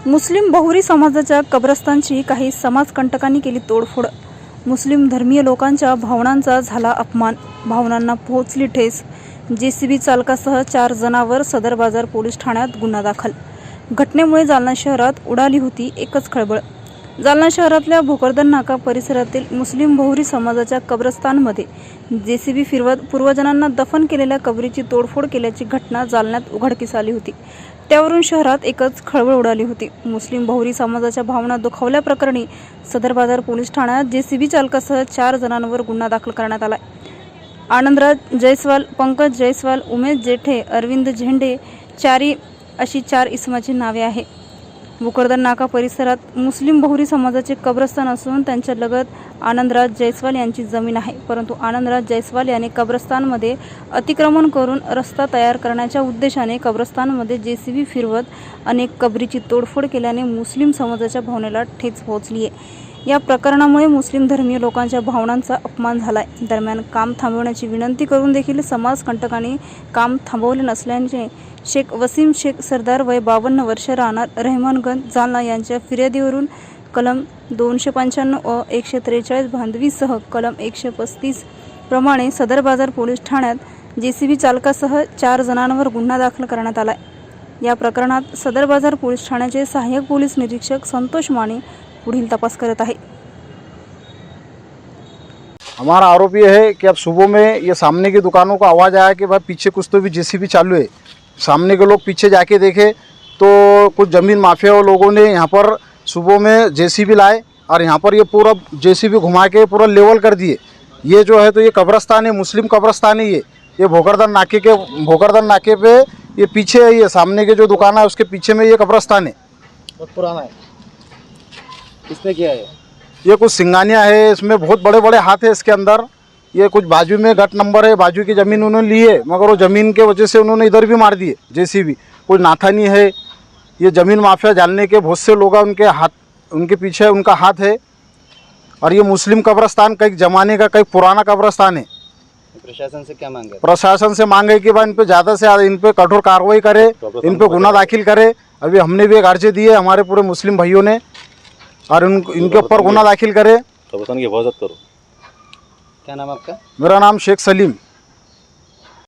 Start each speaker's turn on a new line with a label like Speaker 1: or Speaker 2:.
Speaker 1: मुस्लिम बहुरी समाजाच्या कब्रस्तानची काही समाजकंटकांनी केली तोडफोड. मुस्लिम धर्मीय लोकांच्या भावनांचा झाला अपमान, भावनांना पोहोचली ठेस. जेसीबी चालकासह 4 जणांवर सदर बाजार पोलीस ठाण्यात गुन्हा दाखल. घटनेमुळे जालना शहरात उडाली होती एकच खळबळ. जालना शहरातल्या भोकरदन नाका परिसरातील मुस्लिम बहुरी समाजाच्या कब्रस्तानमध्ये जेसीबी फिरवत पूर्वजांना दफन केलेल्या कबरीची तोडफोड केल्याची घटना जालन्यात उघडकीस आली होती. त्यावरून शहरात एकच खळबळ उडाली होती. मुस्लिम बहुरी समाजाच्या भावना दुखावल्याप्रकरणी सदर बाजार पोलीस ठाण्यात जेसीबी चालकासह 4 जणांवर गुन्हा दाखल करण्यात आला. आनंदराज जयस्वाल, पंकज जयस्वाल, उमेश जेठे, अरविंद झेंडे चारी अशी 4 इसमाची नावे आहे. भोकरदन नाका परिसरात मुस्लिम बहुरी समाजाचे कब्रस्तान असून त्यांच्या लगत आनंदराज जयस्वाल यांची जमीन आहे. परंतु आनंदराज जयस्वाल यांनी कब्रस्तानमध्ये अतिक्रमण करून रस्ता तयार करण्याच्या उद्देशाने कब्रस्तानमध्ये जेसीबी फिरवत अनेक कबरीची तोडफोड केल्याने मुस्लिम समाजाच्या भावनेला ठेच पोहोचली आहे. या प्रकरणामुळे मुस्लिम धर्मीय लोकांच्या भावनांचा अपमान झालाय. दरम्यान काम थांबवण्याची विनंती करून देखील समाजकंटकांनी काम थांबवले नसल्याने शेख वसीम शेख सरदार वय 52 वर्ष राहणार रहमानगंज जालना यांच्या फिर्यादीवरून कलम 295 व 143 भांडवीसह कलम 135 प्रमाणे सदर बाजार पोलीस ठाण्यात जेसीबी चालकासह 4 जणांवर गुन्हा दाखल करण्यात आला. या प्रकरणात सदर बाजार पोलीस ठाण्याचे सहाय्यक पोलीस निरीक्षक संतोष माने पुढील तपास करत आहे.
Speaker 2: हमारा आरोप ये है कि अब सुबह में ये सामने की दुकानों को आवाज़ आया कि भाई पीछे कुछ तो भी जेसीबी चालू है. सामने के लोग पीछे जाके देखे तो कुछ ज़मीन माफिया लोगों ने यहाँ पर सुबह में जेसीबी लाए और यहाँ पर ये पूरा जेसीबी घुमा के पूरा लेवल कर दिए. ये जो है तो ये कब्रस्तान है, मुस्लिम कब्रस्तान है. ये भोकरदन नाके पे ये पीछे है. ये सामने के जो दुकान है उसके पीछे में ये कब्रस्तान है.
Speaker 3: बहुत पुराना है. किसने किया है?
Speaker 2: ये कुछ सिंगानिया है, इसमें बहुत बड़े बड़े हाथ है इसके अंदर. ये कुछ बाजू में गट नंबर है, बाजू की ज़मीन उन्होंने ली है, मगर वो ज़मीन के वजह से उन्होंने इधर भी मार दिए जेसीबी. कुछ नाथानी है. ये ज़मीन माफिया जानने के बहुत से लोग उनके हाथ, उनके पीछे उनका हाथ है. और ये मुस्लिम कब्रस्तान कई ज़माने का कई पुराना कब्रस्तान है.
Speaker 3: प्रशासन से क्या मांगे?
Speaker 2: प्रशासन से मांगे कि भाई इन पे ज़्यादा से ज़्यादा इन पे कठोर कार्रवाई करे, इन पे गुना दाखिल करे. अभी हमने भी एक अर्जी दी है हमारे पूरे मुस्लिम भाइयों ने, और इनके ऊपर गुना दाखिल करे.
Speaker 3: क्या नाम आपका?
Speaker 2: मेरा नाम शेख सलीम.